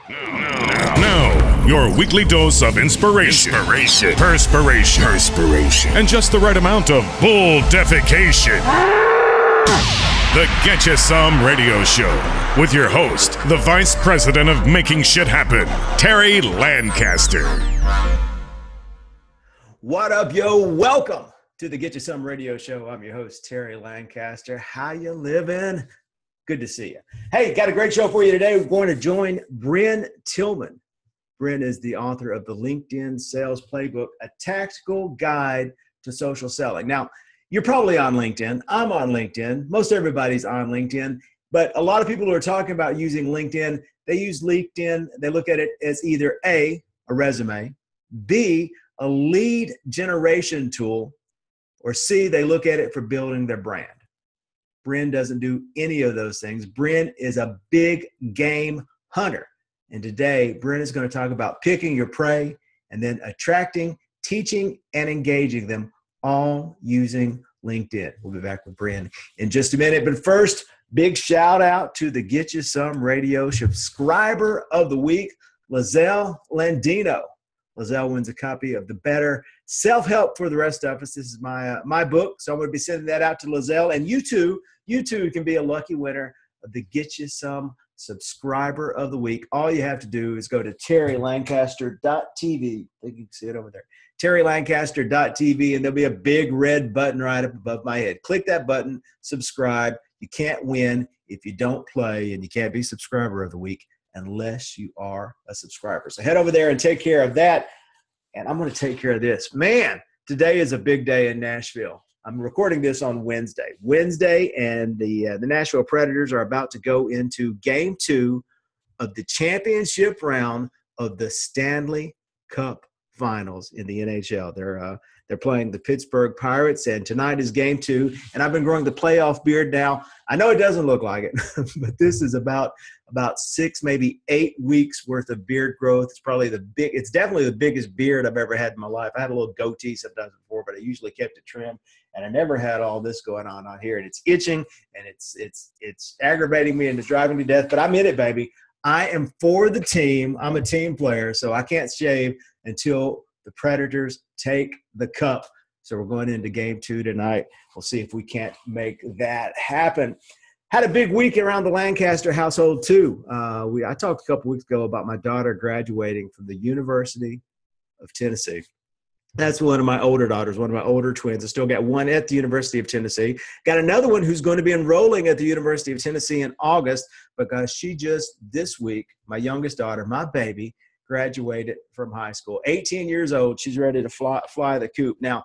Now, your weekly dose of inspiration, perspiration, and just the right amount of bull defecation. The Get You Some Radio Show with your host, the Vice President of Making Shit Happen, Terry Lancaster. What up, yo? Welcome to the Get You Some Radio Show. I'm your host, Terry Lancaster. How you living? Good to see you. Hey, got a great show for you today. We're going to join Brynne Tillman. Brynne is the author of the Linked In Sales Playbook, a tactical guide to social selling. Now, you're probably on LinkedIn. I'm on LinkedIn. Most everybody's on LinkedIn. But a lot of people who are talking about using LinkedIn, they use LinkedIn. They look at it as either A, a resume, B, a lead generation tool, or C, they look at it for building their brand. Brynne doesn't do any of those things. Brynne is a big game hunter. And today, Brynne is going to talk about picking your prey and then attracting, teaching, and engaging them all using LinkedIn. We'll be back with Brynne in just a minute. But first, big shout out to the Get You Some Radio Subscriber of the Week, Lizelle Landino. Lizelle wins a copy of The Better Self-Help for the Rest of Us. This is my book, so I'm going to be sending that out to Lizelle. And you too can be a lucky winner of the Get You Some Subscriber of the Week. All you have to do is go to terrylancaster.tv. I think you can see it over there. terrylancaster.tv, and there'll be a big red button right up above my head. Click that button, subscribe. You can't win if you don't play, and you can't be Subscriber of the Week unless you are a subscriber. So head over there and take care of that. And I'm going to take care of this. Man, today is a big day in Nashville. I'm recording this on Wednesday, and the Nashville Predators are about to go into Game 2 of the championship round of the Stanley Cup Finals in the NHL. They're playing the Pittsburgh Pirates, and tonight is Game 2. And I've been growing the playoff beard now. I know it doesn't look like it, but this is about 6, maybe 8 weeks worth of beard growth. It's definitely the biggest beard I've ever had in my life. I had a little goatee sometimes before, but I usually kept it trimmed, and I never had all this going on here. And it's itching, and it's aggravating me and it's driving me to death. But I'm in it, baby. I am for the team. I'm a team player, so I can't shave until the Predators take the cup. So we're going into Game 2 tonight. We'll see if we can't make that happen. Had a big week around the Lancaster household, too. I talked a couple weeks ago about my daughter graduating from the University of Tennessee. That's one of my older daughters, one of my older twins. I still got one at the University of Tennessee. Got another one who's going to be enrolling at the University of Tennessee in August because she just this week, my youngest daughter, my baby, graduated from high school. 18 years old. She's ready to fly the coop. Now,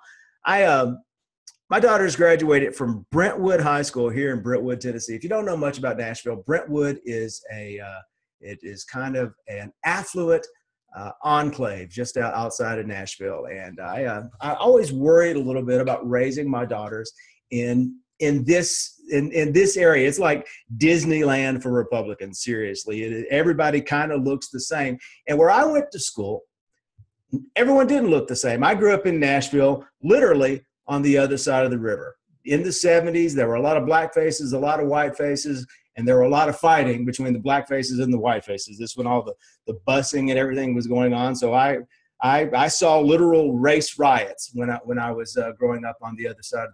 my daughter's graduated from Brentwood High School here in Brentwood, Tennessee. If you don't know much about Nashville, Brentwood is it is kind of an affluent enclave just outside of Nashville. And I always worried a little bit about raising my daughters in this area. It's like Disneyland for Republicans, seriously. Everybody kind of looks the same. And where I went to school, everyone didn't look the same. I grew up in Nashville, literally on the other side of the river. In the 70s, there were a lot of black faces, a lot of white faces, and there were a lot of fighting between the black faces and the white faces. This when all the busing and everything was going on. So I saw literal race riots when I was growing up on the other side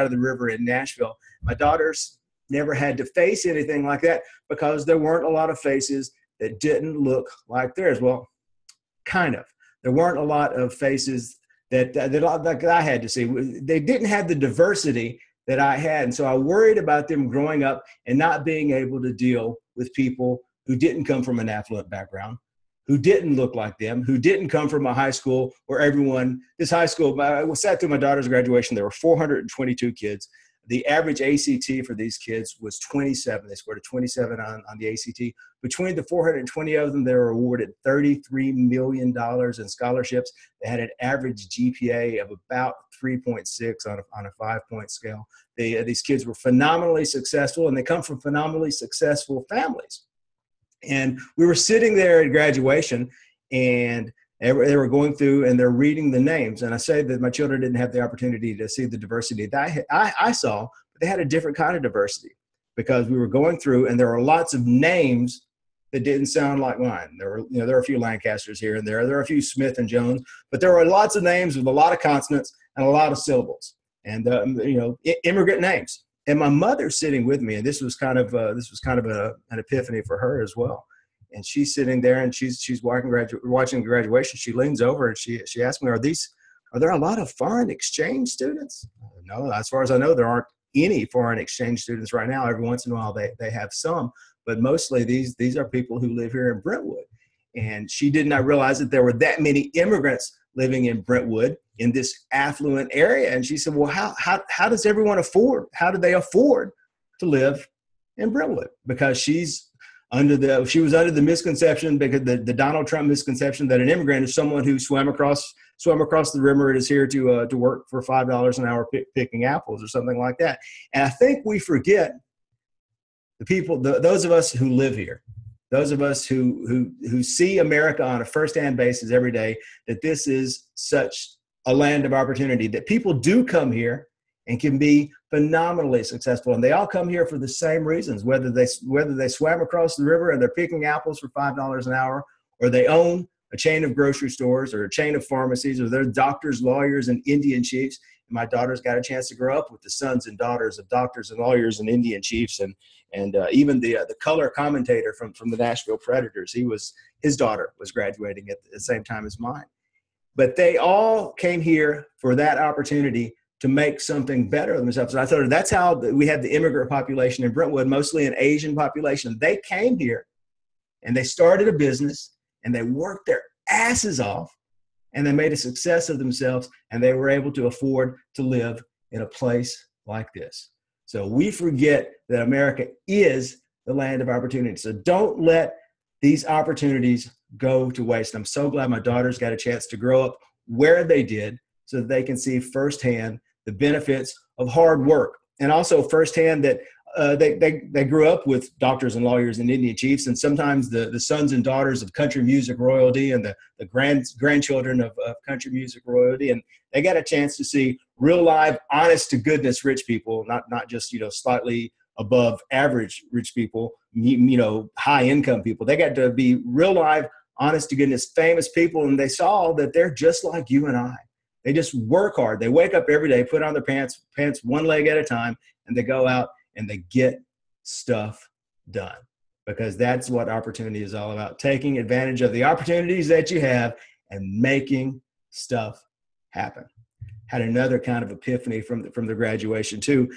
of the river in Nashville. My daughters never had to face anything like that because there weren't a lot of faces that didn't look like theirs. Well, kind of. There weren't a lot of faces that I had to see. They didn't have the diversity that I had, and so I worried about them growing up and not being able to deal with people who didn't come from an affluent background, who didn't look like them, who didn't come from a high school where I sat through my daughter's graduation. There were 422 kids. The average ACT for these kids was 27. They scored a 27 on the ACT. Between the 420 of them, they were awarded $33 million in scholarships. They had an average GPA of about 3.6 on a 5-point scale. These kids were phenomenally successful, and they come from phenomenally successful families. And we were sitting there at graduation, and they were going through and they're reading the names. And I say that my children didn't have the opportunity to see the diversity that I saw, but they had a different kind of diversity because we were going through and there were lots of names that didn't sound like mine. There were a few Lancasters here and there. There are a few Smith and Jones, but there were lots of names with a lot of consonants and a lot of syllables, and immigrant names. And my mother sitting with me, and this was kind of an epiphany for her as well. And she's sitting there and she's watching the graduation. She leans over and she asked me, are there a lot of foreign exchange students? No, as far as I know, there aren't any foreign exchange students right now. Every once in a while they have some, but mostly these are people who live here in Brentwood. And she did not realize that there were that many immigrants living in Brentwood in this affluent area. And she said, well, how does everyone how do they afford to live in Brentwood? Because she was under the misconception, because the Donald Trump misconception, that an immigrant is someone who swam across the river and is here to work for $5 an hour picking apples or something like that. And I think we forget the people, those of us who live here, those of us who see America on a firsthand basis every day, that this is such a land of opportunity, that people do come here and can be phenomenally successful. And they all come here for the same reasons, whether they swam across the river and they're picking apples for $5 an hour, or they own a chain of grocery stores or a chain of pharmacies, or they're doctors, lawyers, and Indian chiefs. And my daughter's got a chance to grow up with the sons and daughters of doctors and lawyers and Indian chiefs, and even the color commentator from the Nashville Predators. His daughter was graduating at the same time as mine. But they all came here for that opportunity to make something better of themselves. And I thought that's how we had the immigrant population in Brentwood, mostly an Asian population. They came here and they started a business and they worked their asses off and they made a success of themselves, and they were able to afford to live in a place like this. So we forget that America is the land of opportunity. So don't let these opportunities go to waste. I'm so glad my daughters got a chance to grow up where they did, so that they can see firsthand the benefits of hard work, and also firsthand that they grew up with doctors and lawyers and Indian chiefs, and sometimes the sons and daughters of country music royalty and the grandchildren of country music royalty. And they got a chance to see real live, honest to goodness rich people, not just, slightly above average rich people, high income people. They got to be real live, honest to goodness, famous people. And they saw that they're just like you and I. They just work hard. They wake up every day, put on their pants one leg at a time, and they go out and they get stuff done, because that's what opportunity is all about. Taking advantage of the opportunities that you have and making stuff happen. Had another kind of epiphany from the graduation too.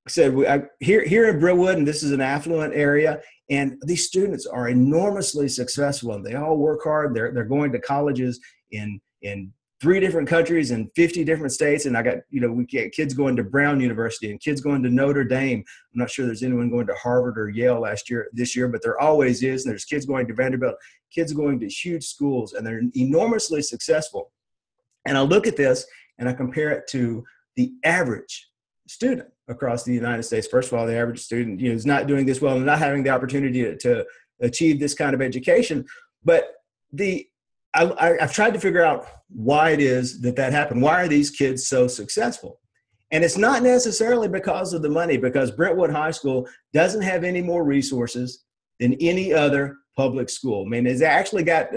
Said here in Brentwood, and this is an affluent area, and these students are enormously successful, and they all work hard. They're going to colleges in 3 different countries and 50 different states. And I got, we get kids going to Brown University and kids going to Notre Dame. I'm not sure there's anyone going to Harvard or Yale this year, but there always is. And there's kids going to Vanderbilt, kids going to huge schools, and they're enormously successful. And I look at this and I compare it to the average student across the United States. First of all, the average student, is not doing this well and not having the opportunity to achieve this kind of education. But I've tried to figure out why it is that happened. Why are these kids so successful? And it's not necessarily because of the money, because Brentwood High School doesn't have any more resources than any other public school. I mean, it's actually got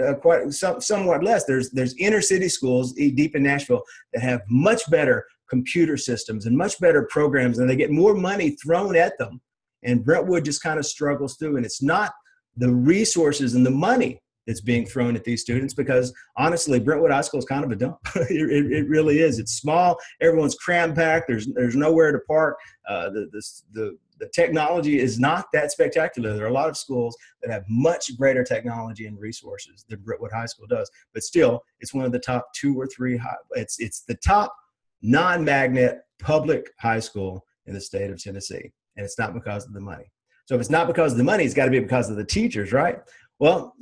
somewhat less. There's inner city schools deep in Nashville that have much better computer systems and much better programs, and they get more money thrown at them. And Brentwood just kind of struggles through. And it's not the resources and the money that's being thrown at these students, because honestly, Brentwood High School is kind of a dump. It really is. It's small. Everyone's cram packed. There's nowhere to park. The technology is not that spectacular. There are a lot of schools that have much greater technology and resources than Brentwood High School does. But still, it's one of the top 2 or 3 it's the top non-magnet public high school in the state of Tennessee. And it's not because of the money. So if it's not because of the money, it's got to be because of the teachers, right? Well,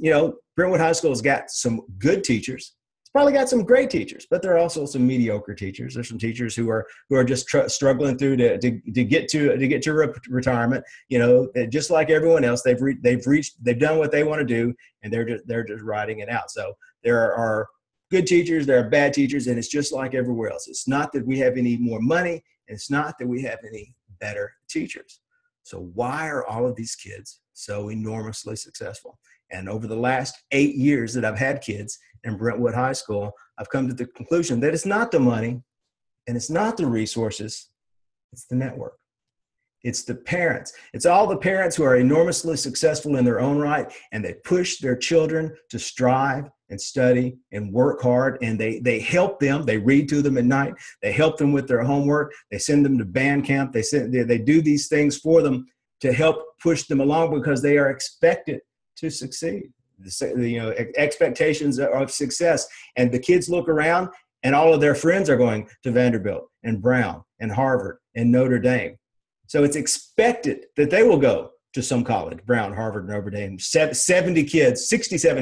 Brentwood High School has got some good teachers. It's probably got some great teachers, but there are also some mediocre teachers. There's some teachers who are just struggling through to get to retirement. Just like everyone else, they've done what they want to do, and they're just riding it out. So there are good teachers, there are bad teachers, and it's just like everywhere else. It's not that we have any more money, and it's not that we have any better teachers. So why are all of these kids so enormously successful? And over the last 8 years that I've had kids in Brentwood High School, I've come to the conclusion that it's not the money and it's not the resources, it's the network. It's the parents. It's all the parents who are enormously successful in their own right, and they push their children to strive and study and work hard, and they help them. They read to them at night. They help them with their homework. They send them to band camp. They do these things for them to help push them along because they are expected to succeed. Expectations of success. And the kids look around, and all of their friends are going to Vanderbilt and Brown and Harvard and Notre Dame. So it's expected that they will go to some college, Brown, Harvard, Notre Dame. 67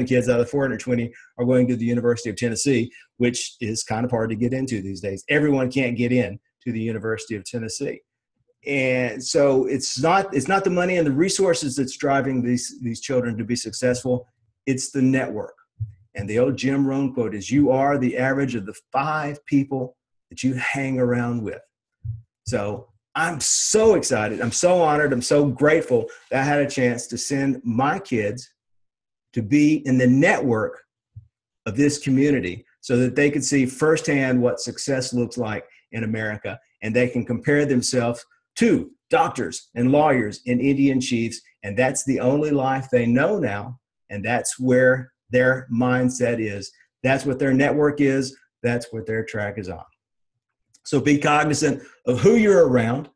kids out of 420 are going to the University of Tennessee, which is kind of hard to get into these days. Everyone can't get in to the University of Tennessee. And so it's not the money and the resources that's driving these children to be successful. It's the network. And the old Jim Rohn quote is, you are the average of the 5 people that you hang around with. So I'm so excited. I'm so honored. I'm so grateful that I had a chance to send my kids to be in the network of this community so that they could see firsthand what success looks like in America. And they can compare themselves to doctors and lawyers and Indian chiefs. And that's the only life they know now. And that's where their mindset is. That's what their network is. That's what their track is on. So be cognizant of who you're around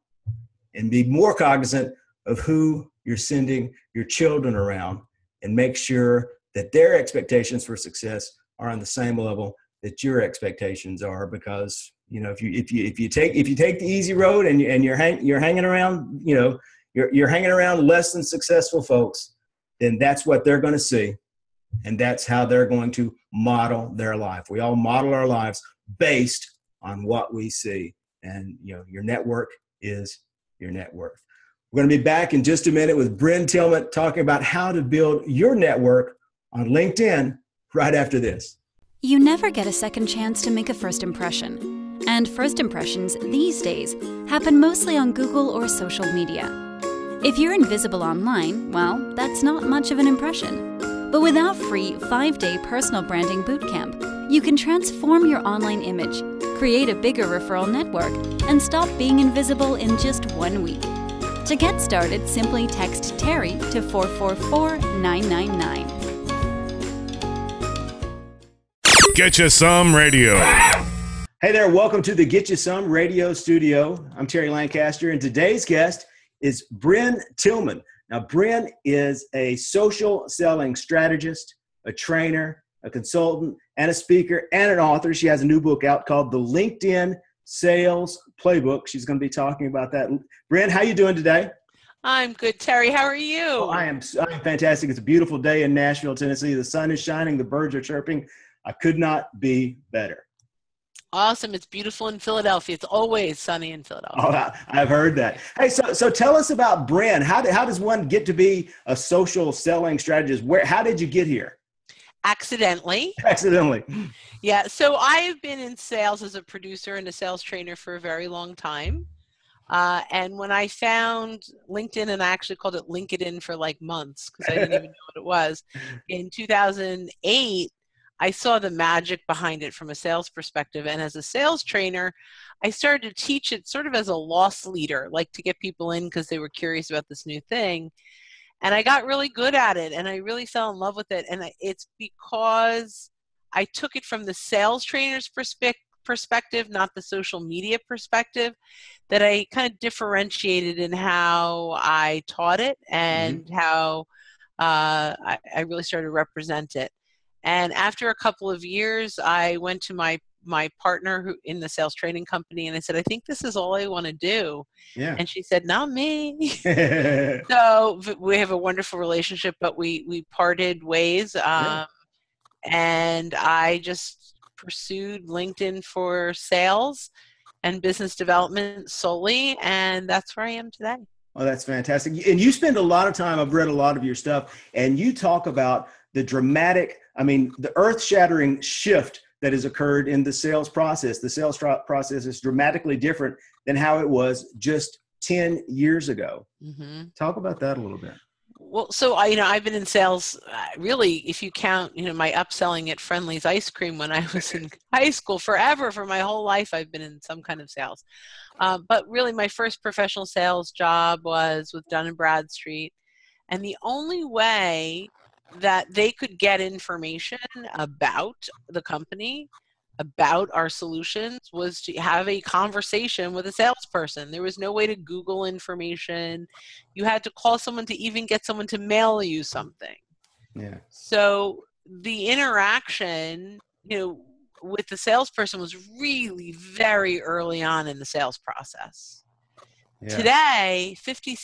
and be more cognizant of who you're sending your children around, and make sure that their expectations for success are on the same level that your expectations are. Because, if you take the easy road and you're hanging around, you're hanging around less than successful folks, then that's what they're going to see. And that's how they're going to model their life. We all model our lives based on what we see. And, your network is your net worth. We're going to be back in just a minute with Brynne Tillman talking about how to build your network on LinkedIn right after this. You never get a second chance to make a first impression. And first impressions these days happen mostly on Google or social media. If you're invisible online, well, that's not much of an impression. But with our free 5-day personal branding bootcamp, you can transform your online image, create a bigger referral network, and stop being invisible in just 1 week. To get started, simply text Terry to 444-999. Get You Some Radio. Hey there, welcome to the Get You Some Radio studio. I'm Terry Lancaster, and today's guest is Brynne Tillman. Now, Brynne is a social selling strategist, a trainer, a consultant, and a speaker, and an author. She has a new book out called the Linked In Sales Playbook. She's going to be talking about that. Brynne, how you doing today? I'm good, Terry. How are you? Oh, I'm fantastic. It's a beautiful day in Nashville, Tennessee. The sun is shining. The birds are chirping. I could not be better. Awesome. It's beautiful in Philadelphia. It's always sunny in Philadelphia. Oh, I've heard that. Hey, so tell us about Brynne. How does one get to be a social selling strategist? How did you get here? Accidentally. Yeah. So I've been in sales as a producer and a sales trainer for a very long time. And when I found LinkedIn, and I actually called it LinkedIn for like months because I didn't even know what it was. In 2008, I saw the magic behind it from a sales perspective. And as a sales trainer, I started to teach it sort of as a loss leader, like to get people in because they were curious about this new thing. And I got really good at it, and I really fell in love with it. And it's because I took it from the sales trainer's perspective, not the social media perspective, that I kind of differentiated in how I taught it and how I really started to represent it. And after a couple of years, I went to my partner who in the sales training company, and I said, I think this is all I want to do. Yeah. And she said, not me. So we have a wonderful relationship, but we parted ways. And I just pursued LinkedIn for sales and business development solely. And that's where I am today. Oh, that's fantastic. And you spend a lot of time, I've read a lot of your stuff, and you talk about the the earth-shattering shift that has occurred in the sales process. The sales process is dramatically different than how it was just 10 years ago. Mm-hmm. Talk about that a little bit. Well, so I've been in sales, really, if you count, my upselling at Friendly's Ice Cream when I was in high school, forever, for my whole life, I've been in some kind of sales. But really, my first professional sales job was with Dun & Bradstreet. And the only way that they could get information about the company, about our solutions, was to have a conversation with a salesperson. There was no way to Google information. You had to call someone to even get someone to mail you something. Yeah. So the interaction, with the salesperson was really very early on in the sales process. Yeah. Today,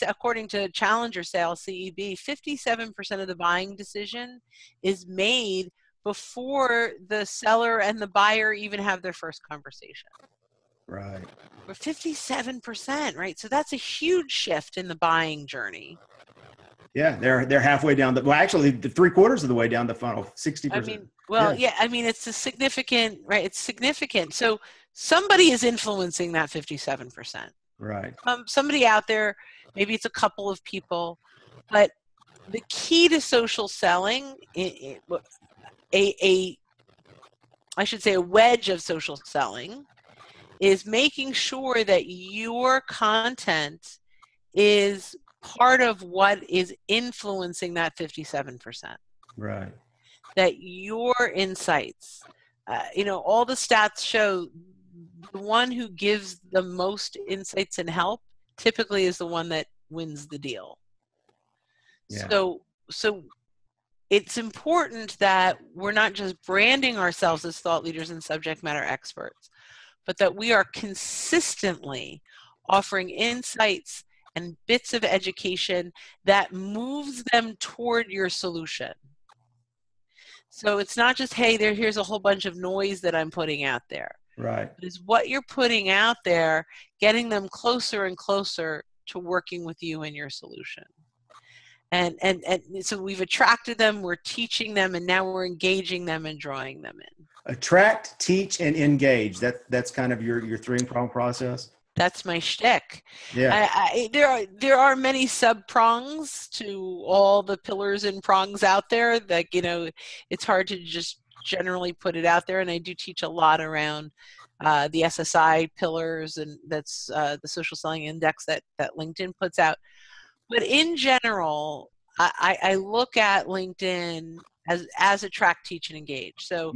according to Challenger Sales CEB, 57% of the buying decision is made before the seller and the buyer even have their first conversation. Right. We're 57%, right? So that's a huge shift in the buying journey. Yeah, they're halfway down actually, the 3/4 of the way down the funnel, 60%. It's a significant, right? It's significant. So somebody is influencing that 57%. Right. Somebody out there, maybe it's a couple of people, but the key to social selling, a wedge of social selling, is making sure that your content is part of what is influencing that 57%. Right. That your insights, all the stats show the one who gives the most insights and help typically is the one that wins the deal. Yeah. So it's important that we're not just branding ourselves as thought leaders and subject matter experts, but that we are consistently offering insights and bits of education that moves them toward your solution. So it's not just, hey, here's a whole bunch of noise that I'm putting out there. Right. It's what you're putting out there, getting them closer and closer to working with you and your solution. And so we've attracted them, we're teaching them, and now we're engaging them and drawing them in. Attract, teach, and engage. That's kind of your 3-prong process. That's my shtick. Yeah. There are many sub-prongs to all the pillars and prongs out there that, it's hard to just generally put it out there. And I do teach a lot around the SSI pillars, and that's the social selling index that LinkedIn puts out. But in general, I look at LinkedIn as attract, teach, and engage. So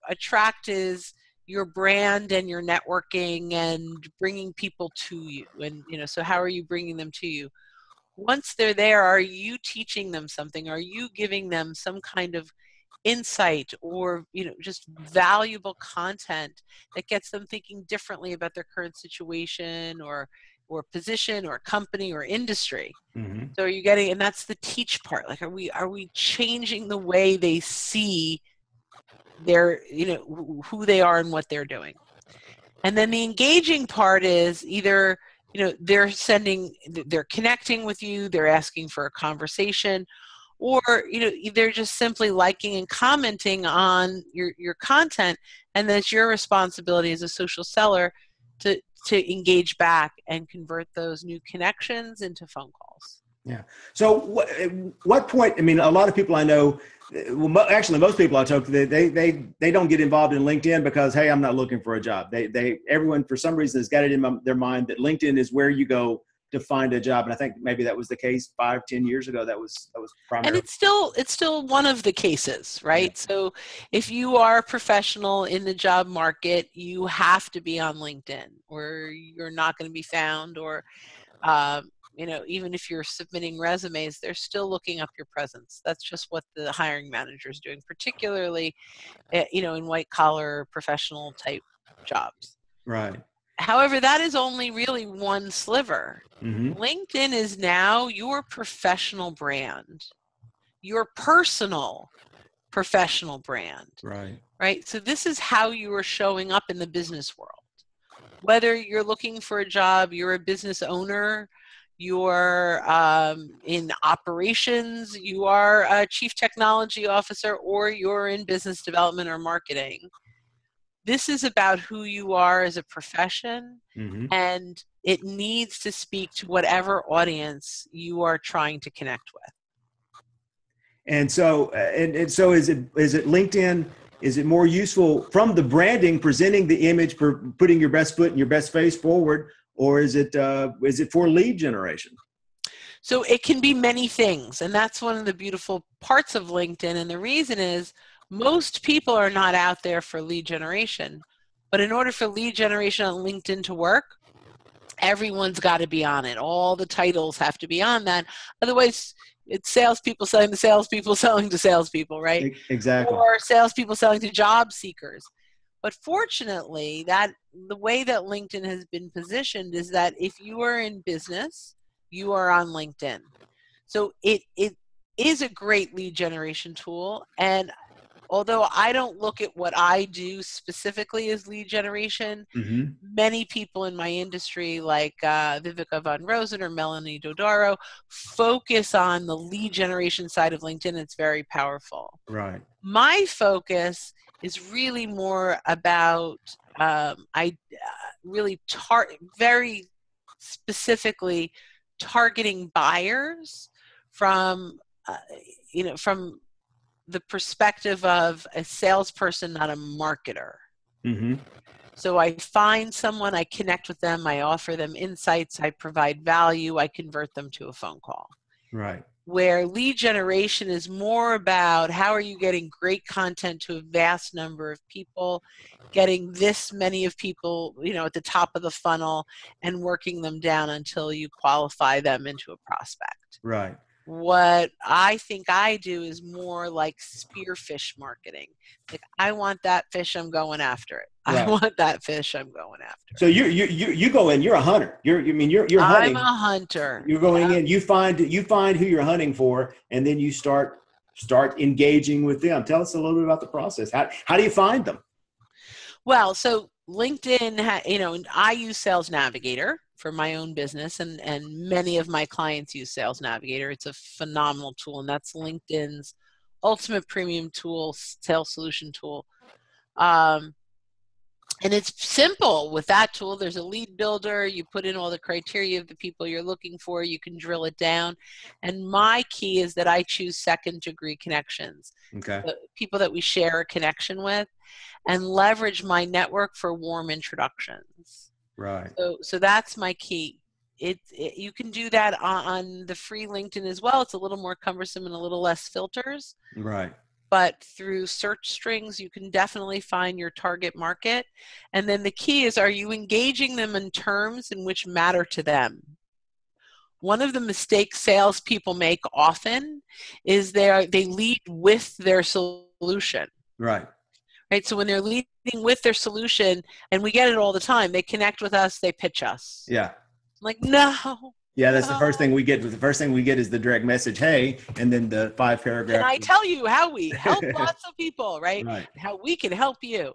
attract is your brand and your networking and bringing people to you. And, so how are you bringing them to you? Once they're there, are you teaching them something? Are you giving them some kind of insight or, just valuable content that gets them thinking differently about their current situation or position or company or industry? Mm-hmm. So are you getting, and that's the teach part. Like, are we changing the way they see their, who they are and what they're doing? And then the engaging part is either, they're connecting with you, they're asking for a conversation, or, they're just simply liking and commenting on your content. And then it's your responsibility as a social seller to engage back and convert those new connections into phone calls. Yeah. So what point, a lot of people I know, actually most people I talk to, they don't get involved in LinkedIn because, hey, I'm not looking for a job. Everyone for some reason has got it in their mind that LinkedIn is where you go to find a job. And I think maybe that was the case 5-10 years ago. That was primary. And it's still one of the cases, right? Yeah. So if you are a professional in the job market, you have to be on LinkedIn or you're not going to be found, or, even if you're submitting resumes, they're still looking up your presence. That's just what the hiring manager is doing, particularly, in white collar professional type jobs. Right. However, that is only really one sliver. Mm-hmm. LinkedIn is now your professional brand, your personal professional brand. Right. Right. So this is how you are showing up in the business world. Whether you're looking for a job, you're a business owner, you're in operations, you are a chief technology officer, or you're in business development or marketing. This is about who you are as a profession. Mm-hmm. And it needs to speak to whatever audience you are trying to connect with. And so, so is it LinkedIn? Is it more useful from the branding, presenting the image, for putting your best foot and your best face forward, or is it for lead generation? So it can be many things, and that's one of the beautiful parts of LinkedIn. And the reason is most people are not out there for lead generation, but in order for lead generation on LinkedIn to work, everyone's got to be on it. All the titles have to be on that. Otherwise, it's salespeople selling to salespeople selling to salespeople, right? Exactly. Or salespeople selling to job seekers. But fortunately, the way that LinkedIn has been positioned is that if you are in business, you are on LinkedIn. So it is a great lead generation tool. And although I don't look at what I do specifically as lead generation, many people in my industry like Vivica Von Rosen or Melanie Dodaro focus on the lead generation side of LinkedIn. It's very powerful. Right. My focus is really more about very specifically targeting buyers from the perspective of a salesperson, not a marketer. So I find someone, I connect with them, I offer them insights, I provide value, I convert them to a phone call. Right. Where lead generation is more about how are you getting great content to a vast number of people, getting this many of people, at the top of the funnel and working them down until you qualify them into a prospect. Right. What I think I do is more like spearfish marketing. Like, I want that fish, I'm going after it. Right. I want that fish, I'm going after it. So you go in, you're a hunter. You're hunting. I'm a hunter. You're going in, you find who you're hunting for, and then you start engaging with them. Tell us a little bit about the process. How do you find them? Well, so LinkedIn, and I use Sales Navigator for my own business, and many of my clients use Sales Navigator. It's a phenomenal tool, and that's LinkedIn's ultimate premium tool, sales solution tool. And it's simple. With that tool, there's a lead builder. You put in all the criteria of the people you're looking for. You can drill it down. And my key is that I choose second-degree connections. Okay. The people that we share a connection with, and leverage my network for warm introductions. Right. So that's my key. You can do that on the free LinkedIn as well. It's a little more cumbersome and a little less filters. Right. But through search strings, you can definitely find your target market. And then the key is, are you engaging them in terms in which matter to them? One of the mistakes salespeople make often is they lead with their solution. Right. Right. So when they're leading with their solution, and we get it all the time, they connect with us, they pitch us. Yeah. I'm like, no. Yeah, that's the first thing we get. The first thing we get is the direct message, hey, and then the 5 paragraphs. And I tell you how we help lots of people, right? Right? How we can help you.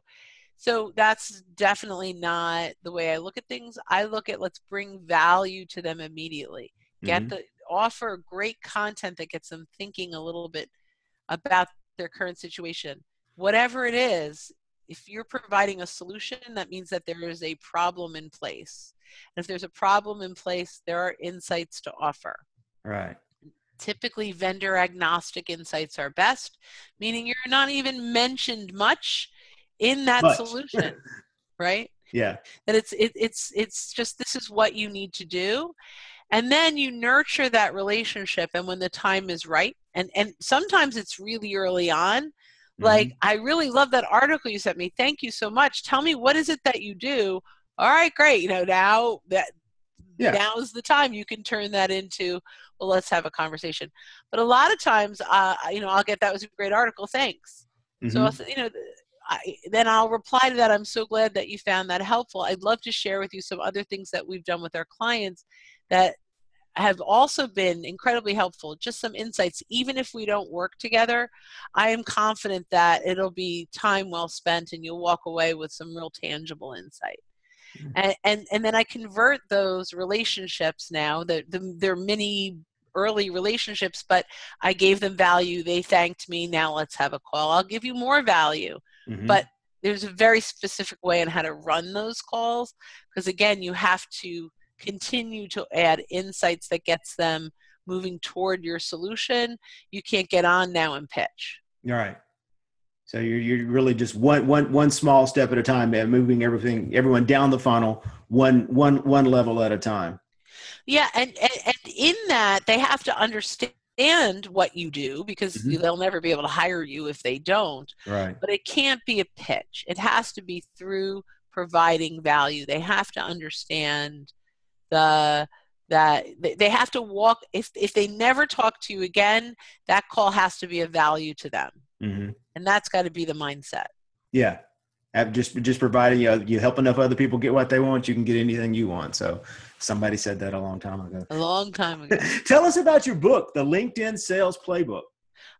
So that's definitely not the way I look at things. I look at, let's bring value to them immediately. Offer great content that gets them thinking a little bit about their current situation. Whatever it is, if you're providing a solution, that means that there is a problem in place. And if there's a problem in place, there are insights to offer. Right. Typically, vendor agnostic insights are best, meaning you're not even mentioned much in that solution, right? Yeah. That it's just, this is what you need to do. And then you nurture that relationship. And when the time is right, and sometimes it's really early on, like, I really love that article you sent me. Thank you so much. Tell me, what is it that you do? All right, great. Now is the time you can turn that into, well, let's have a conversation. But a lot of times, I'll get, that was a great article. Thanks. So, then I'll reply to that. I'm so glad that you found that helpful. I'd love to share with you some other things that we've done with our clients that have also been incredibly helpful. Just some insights. Even if we don't work together, I am confident that it'll be time well spent and you'll walk away with some real tangible insight. And then I convert those relationships now, they're mini early relationships, but I gave them value. They thanked me. Now let's have a call. I'll give you more value. But there's a very specific way on how to run those calls. Because again, you have to continue to add insights that gets them moving toward your solution. You can't get on now and pitch. All right. So you're really just one small step at a time, and moving everyone down the funnel, one level at a time. Yeah, and in that they have to understand what you do, because they'll never be able to hire you if they don't. Right. But it can't be a pitch. It has to be through providing value. They have to understand that they have to walk. If they never talk to you again, that call has to be of value to them. And that's got to be the mindset. Yeah. Just providing you help enough other people get what they want, you can get anything you want. So somebody said that a long time ago. A long time ago. Tell us about your book, the LinkedIn Sales Playbook.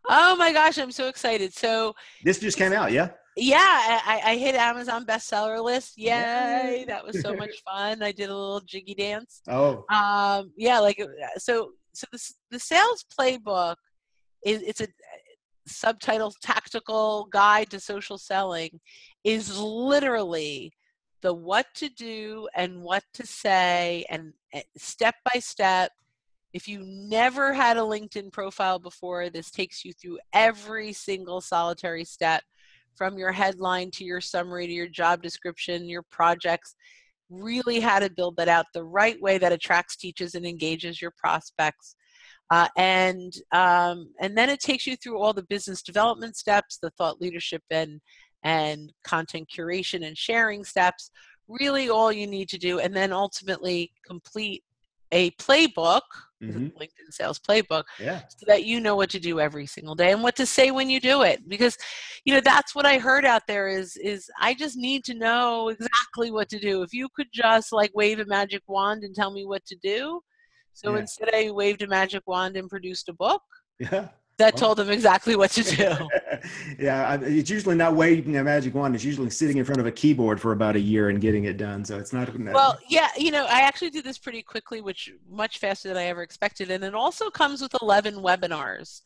Oh my gosh, I'm so excited. So this just came out, yeah? Yeah, I hit Amazon bestseller list. Yay. That was so much fun. I did a little jiggy dance. Oh. Yeah, so the sales playbook it's a subtitle, Tactical Guide to Social Selling, is literally the what to do and what to say, and step by step. If you never had a LinkedIn profile before, this takes you through every single solitary step, from your headline to your summary to your job description, your projects, really how to build that out the right way that attracts, teaches, and engages your prospects. And then it takes you through all the business development steps, the thought leadership and content curation and sharing steps, really all you need to do, and then ultimately complete a playbook, LinkedIn Sales Playbook, so that you know what to do every single day and what to say when you do it. Because, that's what I heard out there is I just need to know exactly what to do. If you could just wave a magic wand and tell me what to do. So instead I waved a magic wand and produced a book that told them exactly what to do. It's usually not waving a magic wand. It's usually sitting in front of a keyboard for about a year and getting it done. So it's not. Well, yeah, I actually did this pretty quickly, which much faster than I ever expected. And it also comes with 11 webinars.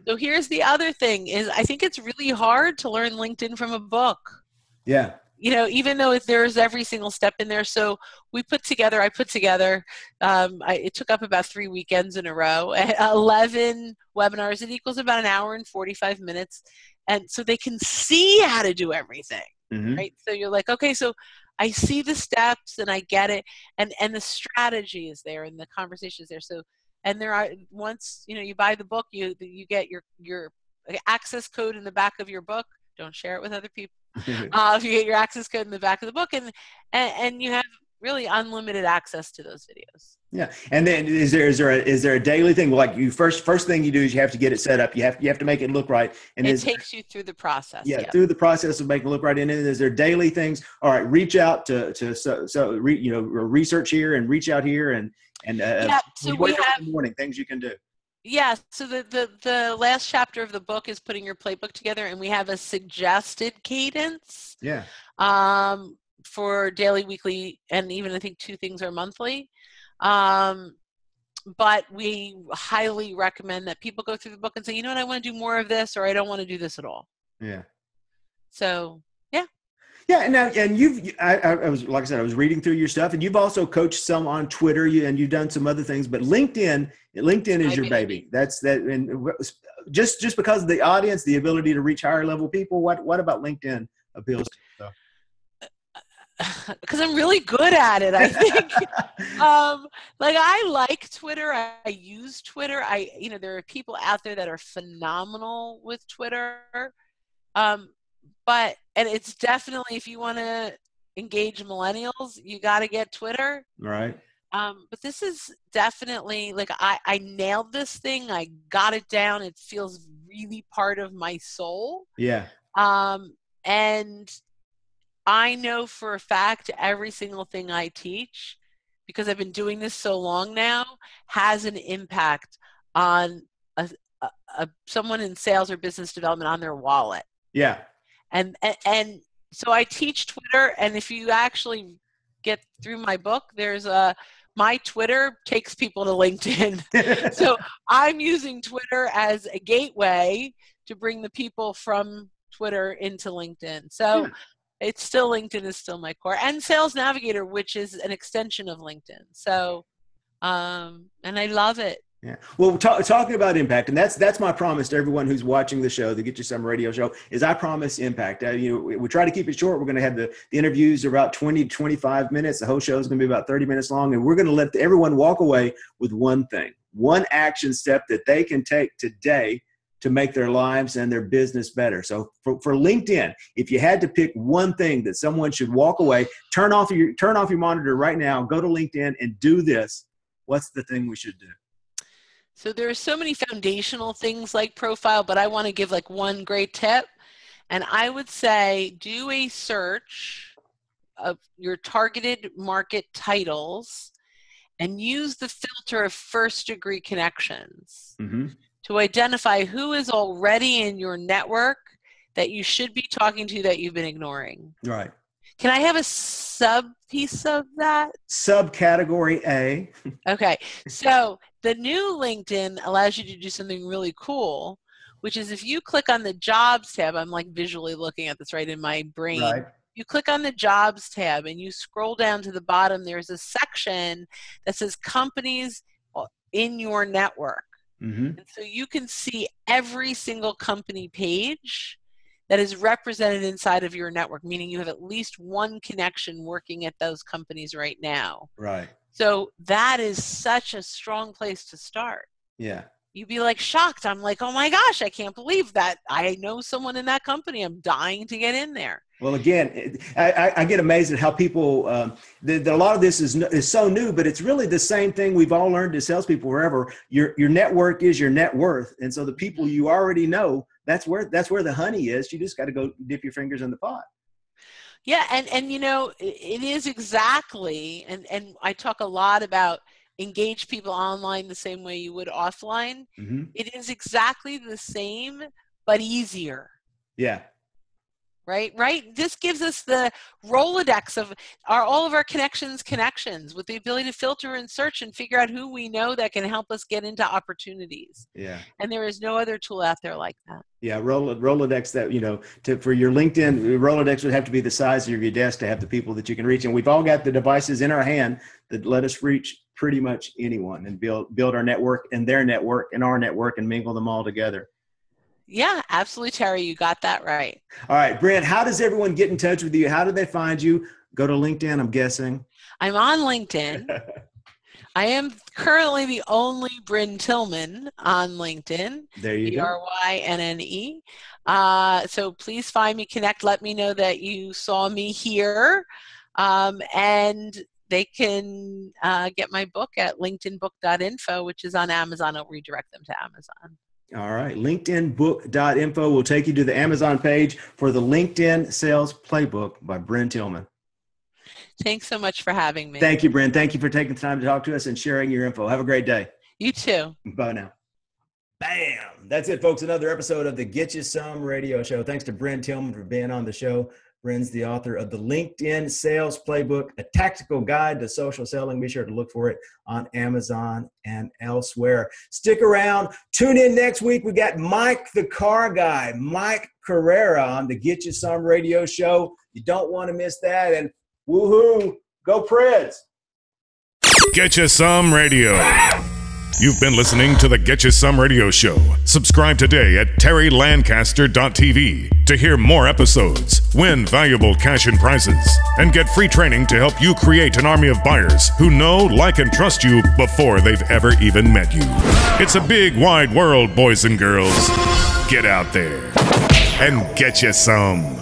So here's the other thing is I think it's really hard to learn LinkedIn from a book. Yeah. Even though there's every single step in there. So I put together, it took up about 3 weekends in a row, 11 webinars. It equals about an hour and 45 minutes. And so they can see how to do everything, right? So you're like, okay, so I see the steps and I get it. And the strategy is there and the conversation is there. So, and there are, once, you buy the book, you get your access code in the back of your book. Don't share it with other people. If you get your access code in the back of the book, and you have really unlimited access to those videos. Yeah. And then is there a daily thing? Like you first thing you do is you have to get it set up. You have to make it look right. And it takes you through the process. Yeah. Through the process of making it look right. And then is there daily things? All right. Reach out to research here and reach out here and so we have in the morning things you can do. Yeah, so the last chapter of the book is putting your playbook together, and we have a suggested cadence. Yeah. For daily, weekly, and even I think 2 things are monthly. But we highly recommend that people go through the book and say, I want to do more of this, or I don't want to do this at all. Yeah. So yeah. Yeah, and I was, like I said, I was reading through your stuff, and you've also coached some on Twitter, and you've done some other things, but LinkedIn is your baby. That's that, and just because of the audience, the ability to reach higher level people. What about LinkedIn appeals to you? Because I'm really good at it, I think. I like Twitter. I use Twitter. There are people out there that are phenomenal with Twitter. But it's definitely, if you want to engage millennials, you got to get Twitter. Right. But this is definitely I nailed this thing. I got it down. It feels really part of my soul. Yeah. And I know for a fact every single thing I teach, because I've been doing this so long now, has an impact on someone in sales or business development on their wallet. Yeah. And so I teach Twitter, and if you actually get through my book, there's my Twitter takes people to LinkedIn. So I'm using Twitter as a gateway to bring the people from Twitter into LinkedIn. So It's still LinkedIn is still my core, and Sales Navigator, which is an extension of LinkedIn. So, and I love it. Yeah. Well, talking about impact, and that's my promise to everyone who's watching the show, the Get You Some radio show, is I promise impact. We try to keep it short. We're going to have the interviews about 20 to 25 minutes. The whole show is going to be about 30 minutes long, and we're going to let everyone walk away with one thing, one action step that they can take today to make their lives and their business better. So for LinkedIn, if you had to pick one thing that someone should walk away, turn off your monitor right now, go to LinkedIn and do this. What's the thing we should do? So there are so many foundational things like profile, but I want to give like one great tip. And I would say do a search of your targeted market titles and use the filter of first degree connections to identify who is already in your network that you should be talking to that you've been ignoring. Right. Can I have a sub piece of that? Subcategory A. Okay. So the new LinkedIn allows you to do something really cool, which is if you click on the jobs tab, I'm like visually looking at this right in my brain. Right. You click on the jobs tab and you scroll down to the bottom, there's a section that says companies in your network. And so you can see every single company page that is represented inside of your network, meaning you have at least one connection working at those companies right now. Right. So that is such a strong place to start. Yeah. You'd be like shocked. I'm like, oh my gosh, I can't believe that I know someone in that company. I'm dying to get in there. Well, again, I get amazed at how people, that a lot of this is so new, but it's really the same thing we've all learned as salespeople wherever. Your network is your net worth. And so the people you already know, that's where the honey is. You just got to go dip your fingers in the pot. Yeah. And you know, it is exactly, and I talk a lot about engage people online the same way you would offline. It is exactly the same, but easier. Yeah. Right. This gives us the Rolodex of all of our connections with the ability to filter and search and figure out who we know that can help us get into opportunities. Yeah. And there is no other tool out there like that. Yeah. Rolodex that, for your LinkedIn, Rolodex would have to be the size of your desk to have the people that you can reach. And we've all got the devices in our hand that let us reach pretty much anyone and build our network and their network and our network and mingle them all together. Yeah, absolutely, Terry. You got that right. All right, Brynne, how does everyone get in touch with you? How do they find you? Go to LinkedIn, I'm guessing. I'm on LinkedIn. I am currently the only Brynne Tillman on LinkedIn. There you go. Brynne. So please find me, connect, let me know that you saw me here. And they can get my book at linkedinbook.info, which is on Amazon. I'll redirect them to Amazon. All right. LinkedInbook.info will take you to the Amazon page for the LinkedIn Sales Playbook by Brynne Tillman. Thanks so much for having me. Thank you, Brynne. Thank you for taking the time to talk to us and sharing your info. Have a great day. You too. Bye now. Bam. That's it, folks. Another episode of the Get You Some radio show. Thanks to Brynne Tillman for being on the show. Brynne's the author of the LinkedIn Sales Playbook, a tactical guide to social selling. Be sure to look for it on Amazon and elsewhere. Stick around. Tune in next week. We got Mike, the car guy, Mike Carrera on the Get You Some radio show. You don't want to miss that. And woohoo, go Preds. Get You Some Radio. You've been listening to the Get You Some Radio Show. Subscribe today at terrylancaster.tv to hear more episodes, win valuable cash and prizes, and get free training to help you create an army of buyers who know, like, and trust you before they've ever even met you. It's a big, wide world, boys and girls. Get out there and get you some.